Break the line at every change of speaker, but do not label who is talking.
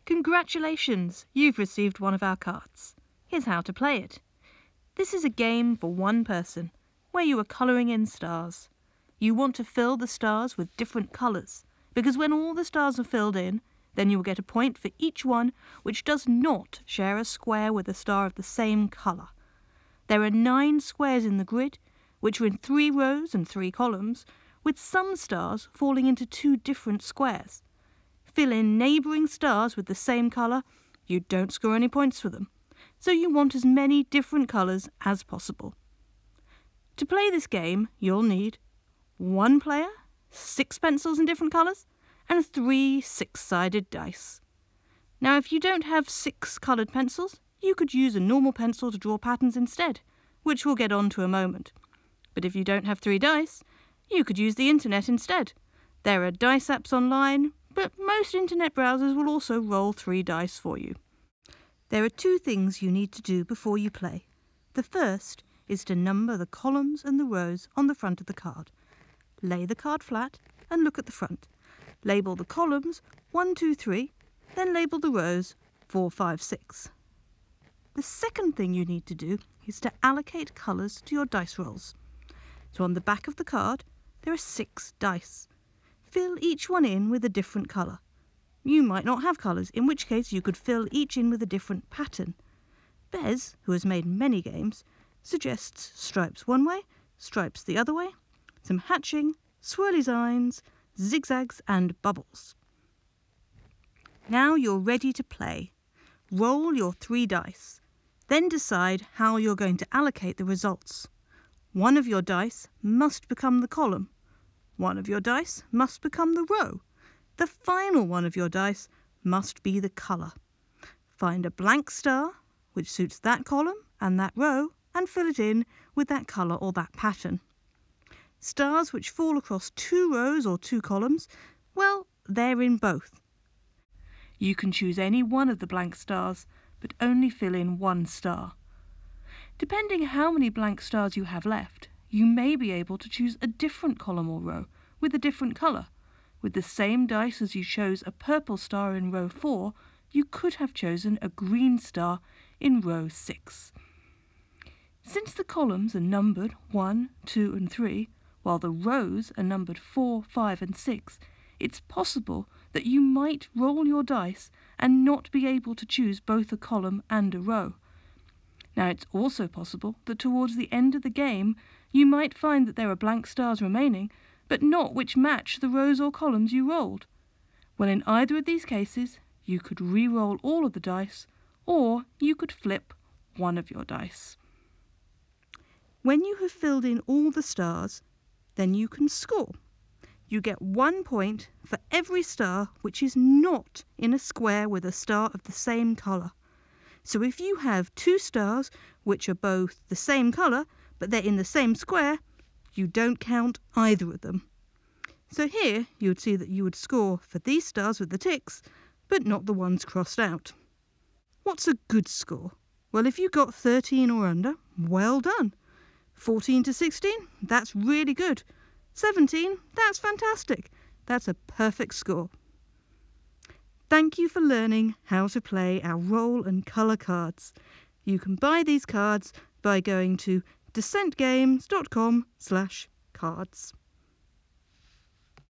Congratulations! You've received one of our cards. Here's how to play it. This is a game for one person, where you are colouring in stars. You want to fill the stars with different colours, because when all the stars are filled in, then you will get a point for each one which does not share a square with a star of the same colour. There are 9 squares in the grid, which are in 3 rows and 3 columns, with some stars falling into 2 different squares. Fill in neighbouring stars with the same colour, you don't score any points for them. So you want as many different colours as possible. To play this game, you'll need 1 player, 6 pencils in different colours, and 3 6-sided dice. Now, if you don't have 6 coloured pencils, you could use a normal pencil to draw patterns instead, which we'll get on to a moment. But if you don't have 3 dice, you could use the internet instead. There are dice apps online, but most internet browsers will also roll 3 dice for you. There are 2 things you need to do before you play. The first is to number the columns and the rows on the front of the card. Lay the card flat and look at the front. Label the columns 1, 2, 3, then label the rows 4, 5, 6. The second thing you need to do is to allocate colours to your dice rolls. So on the back of the card, there are 6 dice. Fill each one in with a different colour. You might not have colours, in which case you could fill each in with a different pattern. Bez, who has made many games, suggests stripes one way, stripes the other way, some hatching, swirly lines, zigzags and bubbles. Now you're ready to play. Roll your 3 dice. Then decide how you're going to allocate the results. One of your dice must become the column. One of your dice must become the row. The final one of your dice must be the colour. Find a blank star which suits that column and that row and fill it in with that colour or that pattern. Stars which fall across 2 rows or 2 columns, well, they're in both. You can choose any one of the blank stars, but only fill in 1 star. Depending how many blank stars you have left, you may be able to choose a different column or row with a different colour. With the same dice as you chose a purple star in row 4, you could have chosen a green star in row 6. Since the columns are numbered 1, 2 and 3, while the rows are numbered 4, 5 and 6, it's possible that you might roll your dice and not be able to choose both a column and a row. Now, it's also possible that towards the end of the game, you might find that there are blank stars remaining, but not which match the rows or columns you rolled. Well, in either of these cases, you could re-roll all of the dice, or you could flip one of your dice. When you have filled in all the stars, then you can score. You get 1 point for every star which is not in a square with a star of the same colour. So if you have 2 stars which are both the same colour, but they're in the same square, you don't count either of them. So here you would see that you would score for these stars with the ticks, but not the ones crossed out. What's a good score? Well, if you got 13 or under, well done. 14 to 16, that's really good. 17, that's fantastic. That's a perfect score. Thank you for learning how to play our roll and colour cards. You can buy these cards by going to descentgames.com/cards.